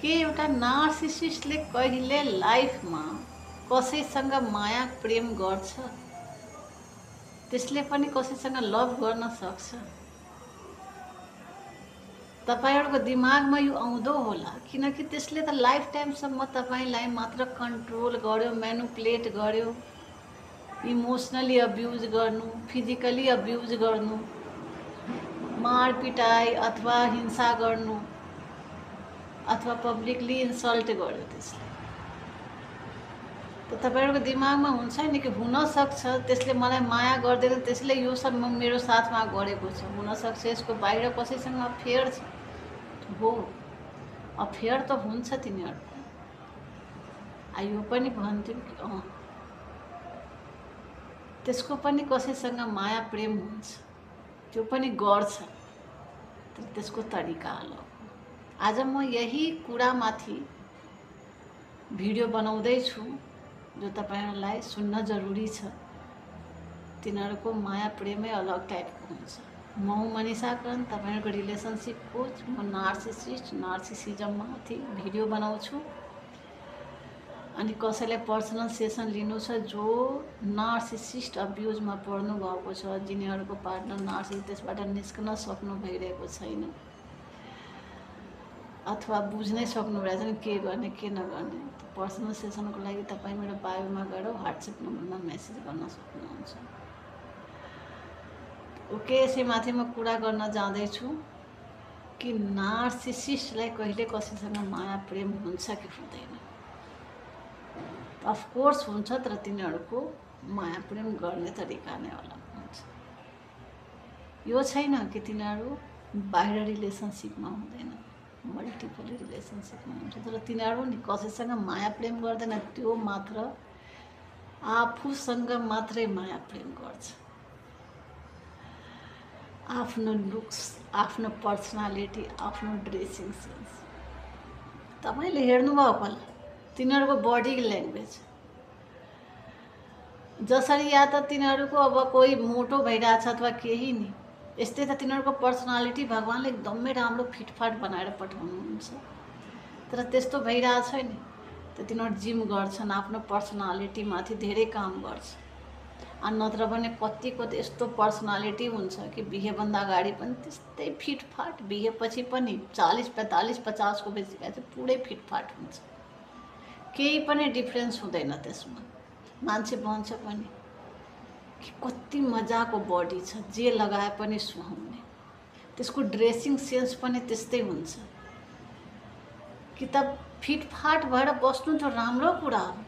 के एउटा नार्सिसिस्टले कहिले लाइफमा कसैसँग माया प्रेम गर्छ? त्यसले पनि कसैसँग लभ गर्न सक्छ? तपाईहरुको दिमागमा यो आउँदो होला, किनकि त्यसले त लाइफ टाइमसम्म तपाईलाई मात्र कन्ट्रोल गर्यो, म्यानुपुलेट गर्यो, इमोसनली अब्युज गर्नु, फिजिकली अब्युज गर्नु, मारपिटाई अथवा हिंसा गर्नु, अथवा पब्लिकली इन्सल्ट गर्यो त्यसले। त तपाईहरुको दिमागमा हुन्छ नि कि हुन सक्छ त्यसले मलाई माया गर्दैन, त्यसले यो सब मेरो साथमा गरेको छ। हुन सक्छ यसको बाहिर कसैसँग अफेयर छ। हो, अफेयर त हुन्छ तिनीहरुको। यो पनि भन्थ्यौँ कि त्यसको पनि कसैसँग माया प्रेम हुन्छ, त्यो पनि गर्छ, तर त्यसको तरिका अलग। आज म यही कुरामाथि भिडियो बनाउँदैछु जो तपाईहरुलाई सुन्न जरुरी छ। तिनीहरुको माया प्रेमै अलग टाइपको हुन्छ। म हुँ मनिषा करण, तपाईहरुको रिलेसनशिप कोच। म नार्सिसिजममाथि भिडियो बनाउँछु। अनि कसैलाई पर्सनल सेसन लिनु छ जो नार्सिसिस्ट अब्युजमा पर्नु भएको छ, जिनीहरुको पार्टनर नार्सिसिस्ट, त्यसबाट निस्कन सक्नु भइरहेको छैन, अथवा बुझ्नै सक्नु भइरहेको छैन के गर्ने के नगर्ने, पर्सनल सेसनको लागि तपाईँ मेरो बायोमा गएर व्हाट्सएप नम्बरमा मेसेज गर्न सक्नुहुन्छ। ओके, यसैमाथि म कुरा गर्न जाँदैछु कि नार्सिसिस्टलाई कहिले कसैसँग माया प्रेम हुन्छ कि हुँदैन। अफकोर्स हुन्छ, तर तिनीहरुको माया प्रेम गर्ने तरिका नै अलग हुन्छ। यो छैन कि तिनीहरु बाहिर रिलेसनशिपमा हुँदैन, मल्टिपल रिलेसनशिपमा हुन्छ, तर तिनीहरु नि कसैसँग माया प्रेम गर्दैन। त्यो मात्र आफूसँग मात्रै माया प्रेम गर्छ। आफ्नो लुक्स, आफ्नो पर्सनालिटी, आफ्नो ड्रेसिङ सेन्स। तपाईले हेर्नुभयो होला तिनीहरुको बडी ल्याङ्ग्वेज। जसरी या त तिनीहरुको अब कोही मोटो भइरहेछ अथवा केही नि, यस्तै त तिनीहरुको पर्सनालिटी भगवानले एकदमै राम्रो फिटफाट बनाएर पठाउनुहुन्छ। तर त्यस्तो भइरहेछ नि त तिनीहरु जिम गर्छन्, आफ्नो पर्सनालिटी माथि धेरै काम गर्छ। नत्र भने कतिको त यस्तो पर्सनालिटी हुन्छ कि बिहेभन्दा अगाडि पनि त्यस्तै फिटफाट, बिहेपछि पनि 40, 45, 50 को बेसी भएपछि पुरै फिटफाट हुन्छ। केही पनि डिफ्रेन्स हुँदैन त्यसमा। मान्छे भन्छ पनि कि कति मजाको बडी छ, जे लगाए पनि सुहाउने। त्यसको ड्रेसिङ सेन्स पनि त्यस्तै हुन्छ कि त फिटफाट भएर बस्नु त राम्रो कुरा हो,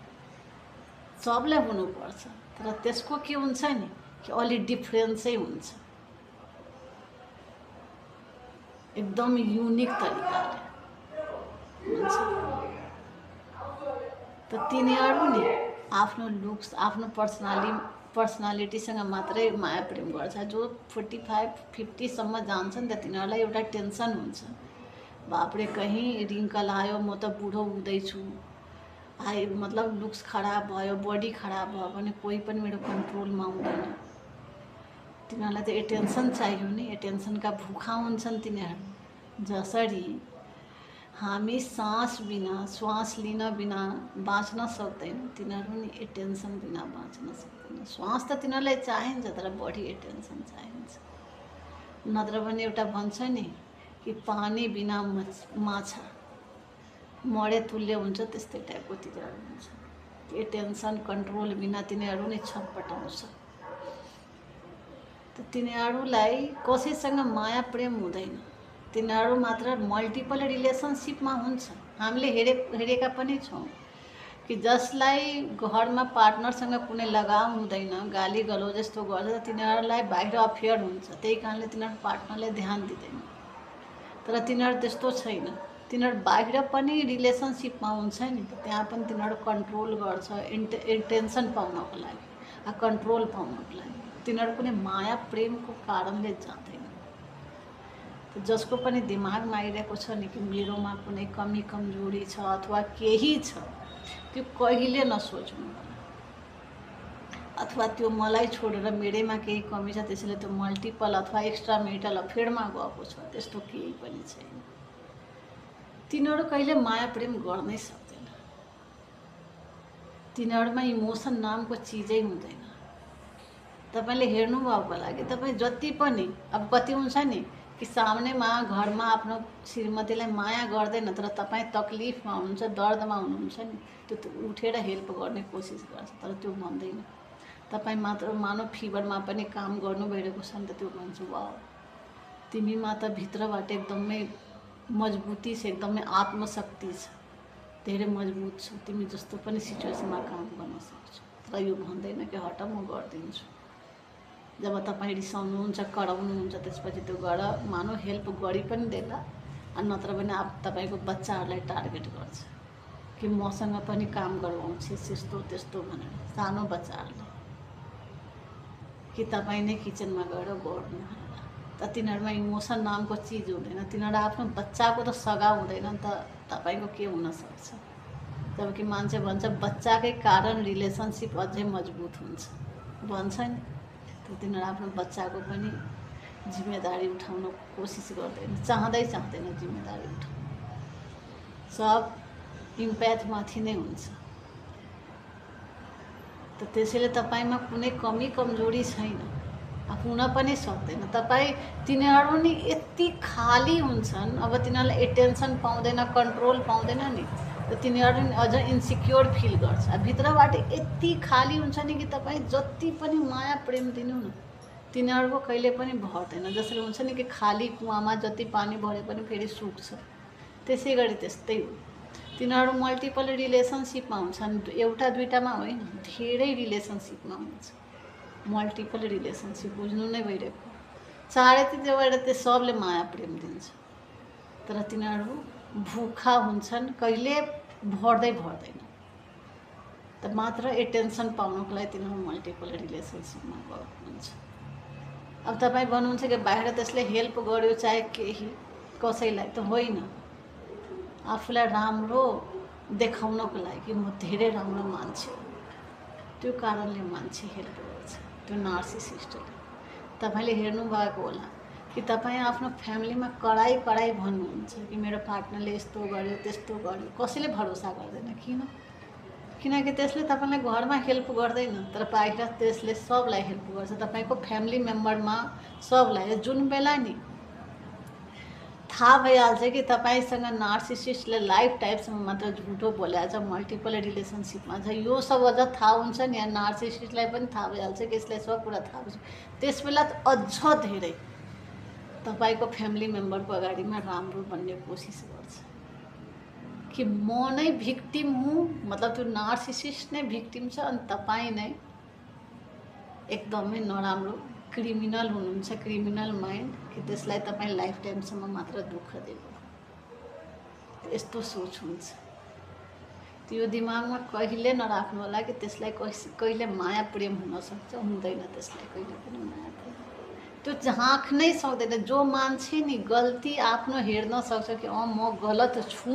सबले हुनुपर्छ, तर त्यसको के हुन्छ नि कि अलि डिफ्रेन्सै हुन्छ, एकदम युनिक तरिकाले हुन्छ। त तिनीहरु नि आफ्नो लुक्स, आफ्नो पर्सनालिटीसँग मात्रै माया प्रेम गर्छ। जो 45, 50 सम्म जान्छन् त तिनीहरुलाई एउटा टेन्सन हुन्छ, बापरे कहीं रिङ्कल आयो, म त बुढो हुँदैछु, मतलब लुक्स खराब भयो, बडी खराब भयो भने कोही पनि मेरो कन्ट्रोलमा आउँदैन। तिनीहरुलाई त एटेन्सन चाहियो नि, एटेन्सनका भुखा हुन्छन् तिनीहरु। जसरी हामी श्वास लिन बिना बाँच्न सक्दैन, तिनीहरु नि एटेन्सन बिना बाँच्न सक्दैन। श्वास त तिनीहरुलाई चाहिन्छ, तर बढी एटेन्सन चाहिन्छ। नत्र भने एउटा भन्छ नि कि पानी बिना माछा मरे तुल्य हुन्छ, त्यस्तै टाइपको तिनीहरु हुन्छ। एटेन्सन कन्ट्रोल बिना तिनीहरु नै छटपटाउँछ। त तिनीहरुलाई कसैसँग माया प्रेम हुँदैन। तिनीहरु मात्र मल्टिपल रिलेसनशिपमा हुन्छ। हामीले हेरेका पनि छौँ कि जसलाई घरमा पार्टनरसँग कुनै लगाव हुँदैन, गाली गलौज जस्तो गर्छ, तिनीहरुलाई बाहिर अफेयर हुन्छ। त्यही कारणले तिनीहरु पार्टनरलाई ध्यान दिँदैन। तर तिनीहरु त्यस्तो छैन, तिनीहरु बाहिर पनि रिलेसनशिपमा हुन्छ नि, त्यहाँ पनि तिनीहरु कन्ट्रोल गर्छ, एटेन्सन पाउनको लागि, कन्ट्रोल पाउनको लागि। तिनीहरु कुनै माया प्रेमको कारणले जाँदैन। जसको पनि दिमागमा आइरहेको छ नि कि मेरोमा कुनै कमी कमजोरी छ अथवा केही छ, त्यो कहिले नसोच्नु होला। अथवा त्यो मलाई छोडेर मेरैमा केही कमी छ, त्यसैले त्यो मल्टिपल अथवा एक्स्ट्रा मेरिटल अफेयरमा गएको छ, त्यस्तो केही पनि छैन। तिनीहरू कहिले माया प्रेम गर्नै सक्दैन। तिनीहरूमा इमोसन नामको चिजै हुँदैन। तपाईँले हेर्नुभएको लागि तपाईँ जति पनि अब कति हुन्छ नि कि सामनेमा घरमा आफ्नो श्रीमतीलाई माया गर्दैन, तर तपाईँ तकलिफमा हुनुहुन्छ, दर्दमा हुनुहुन्छ नि, त्यो उठेर हेल्प गर्ने कोसिस गर्छ, तर त्यो भन्दैन। तपाईँ मात्र मानव फिभरमा पनि काम गर्नु भइरहेको छ नि त, त्यो भन्छु वाह तिमीमा त भित्रबाट एकदमै मजबुती छ, एकदमै आत्मशक्ति छ, धेरै मजबुत छौ, तिमी जस्तो पनि सिचुएसनमा काम गर्न सक्छौ। तर यो भन्दैन कि हट म गरिदिन्छु। जब तपाईँ रिसाउनुहुन्छ, कराउनुहुन्छ, त्यसपछि त्यो गर मानव हेल्प गरी पनि देला, नत्र भने तपाईँको बच्चाहरूलाई टार्गेट गर्छ कि मसँग पनि काम गराउँछ यस्तो त्यस्तो भनेर, सानो बच्चाहरूलाई कि तपाईँ नै किचनमा गएर गर्नु भनेर। त तिनीहरूमा इमोसन नामको चिज हुँदैन। तिनीहरू आफ्नो बच्चाको त सगा हुँदैन नि त, तपाईँको के हुनसक्छ। जबकि मान्छे भन्छ बच्चाकै कारण रिलेसनसिप अझै मजबुत हुन्छ भन्छ नि, तर तिनीहरू आफ्नो बच्चाको पनि जिम्मेदारी उठाउन कोसिस गर्दैन, चाहँदैन जिम्मेदारी उठाउन। सब इम्प्याथमाथि नै हुन्छ। त त्यसैले तपाईँमा कुनै कमी कमजोरी छैन, हुन पनि सक्दैन। तपाईँ तिनीहरू नि यति खाली हुन्छन्, अब तिनीहरूलाई एटेन्सन पाउँदैन, कन्ट्रोल पाउँदैन नि, त तिनीहरू अझ इन्सिक्योर फिल गर्छ। भित्रबाट यति खाली हुन्छ नि कि तपाईँ जति पनि माया प्रेम दिनु न, तिनीहरूको कहिले पनि भर्दैन। जसरी हुन्छ नि कि खाली कुवामा जति पानी भरे पनि फेरि सुक्छ, त्यसै गरी त्यस्तै हो। तिनीहरू मल्टिपल रिलेसनसिपमा हुन्छन्, एउटा दुईटामा होइन, धेरै रिलेसनसिपमा हुन्छ। मल्टिपल रिलेसनसिप बुझ्नु नै भइरहेको, चारैतिरबाट त्यो सबले माया प्रेम दिन्छ, तर तिनीहरू भुखा हुन्छन्, कहिले भर्दैन। त मात्र एटेन्सन पाउनको लागि तिनीहरू मल्टिपल रिलेसनसिपमा गएको हुन्छ। अब तपाईँ भन्नुहुन्छ कि बाहिर त्यसले हेल्प गर्यो चाहे केही कसैलाई, त होइन, आफूलाई राम्रो देखाउनको लागि कि म धेरै राम्रो मान्छे हो, त्यो कारणले मान्छे हेल्प गर्छ, त्यो नार्सिसिस्टले। तपाईँले हेर्नुभएको होला कि तपाईँ आफ्नो फ्यामिलीमा कडाई भन्नुहुन्छ कि मेरो पार्टनरले यस्तो गर्यो त्यस्तो गर्यो, कसैले भरोसा गर्दैन। किनकि त्यसले तपाईँलाई घरमा हेल्प गर्दैन, तर बाहिर त्यसले सबलाई हेल्प गर्छ। तपाईँको फ्यामिली मेम्बरमा सबलाई जुन बेला नि थाहा भइहाल्छ कि तपाईँसँग नार्सिसिस्टले लाइफ टाइमसम्म मात्र झुटो बोलेको छ, मल्टिपल रिलेसनसिपमा छ, यो सब अझ थाहा हुन्छ नि, नार्सिसिस्टलाई पनि थाहा भइहाल्छ कि यसलाई सब कुरा थाहा हुन्छ। त्यस बेला अझ धेरै तपाईँको फ्यामिली मेम्बरको अगाडिमा राम्रो बन्ने कोसिस गर्छ कि म नै भिक्टिम हुँ, मतलब त्यो नार्सिसिस्ट नै भिक्टिम छ, अनि तपाईँ नै एकदमै नराम्रो क्रिमिनल हुनुहुन्छ, क्रिमिनल माइन्ड, कि त्यसलाई तपाईँ लाइफ टाइमसम्म मात्र दुःख दिनु। यस्तो सोच हुन्छ। त्यो दिमागमा कहिले नराख्नु होला कि त्यसलाई कहिले माया प्रेम हुनसक्छ, हुँदैन त्यसलाई कहिले पनि माया प्रेम। त्यो झाँक्नै सक्दैन। जो मान्छे नि गल्ती आफ्नो हेर्न सक्छ कि म गलत छु,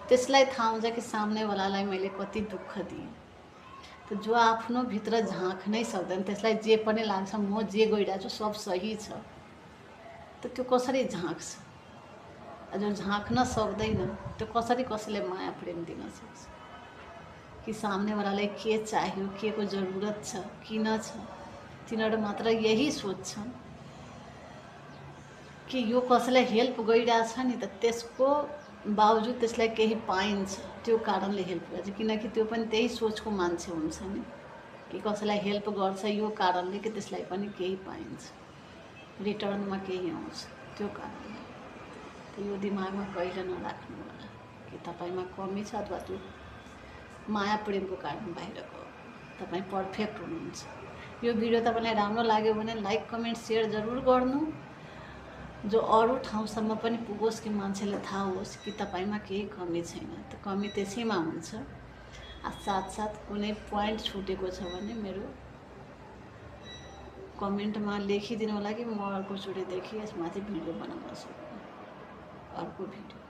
त्यसलाई थाहा हुन्छ कि सामनेवालालाई मैले कति दुःख दिएँ। त जो आफ्नो भित्र झाँक्नै सक्दैन, त्यसलाई जे पनि लाग्छ म जे गइरहेको छु सब सही छ, त त्यो कसरी झाँक्छ? जो झाँक्न सक्दैन त्यो कसैले माया प्रेम दिन सक्छ? कि सामनेवालालाई के चाहियो, के को जरुरत छ, किन छ, तिनीहरू मात्र यही सोच्छन् कि यो कसैलाई हेल्प गरिरहेछ नि, त त्यसको बावजुद त्यसलाई केही पाइन्छ, त्यो कारणले हेल्प गर्छ। किनकि त्यो पनि त्यही सोचको मान्छे हुन्छ नि, कि कसैलाई हेल्प गर्छ यो कारणले कि त्यसलाई पनि केही पाइन्छ, रिटर्नमा केही आउँछ, त्यो कारणले। त यो दिमागमा कहिले नराख्नु होला कि तपाईँमा कमी छ अथवा त्यो माया प्रेमको कारण बाहिरको, तपाईँ पर्फेक्ट हुनुहुन्छ। यो भिडियो तपाईँलाई राम्रो लाग्यो भने लाइक कमेन्ट सेयर जरुर गर्नु, जो अरू ठाउँसम्म पनि पुगोस् कि मान्छेले थाहा होस् कि तपाईँमा केही कमी छैन। त कमी त्यसैमा हुन्छ। साथसाथ कुनै पोइन्ट छुटेको छ भने मेरो कमेन्टमा लेखिदिनु होला कि म अर्कोचोटिदेखि यसमाथि भिडियो बनाउन सकूँ, अर्को भिडियो।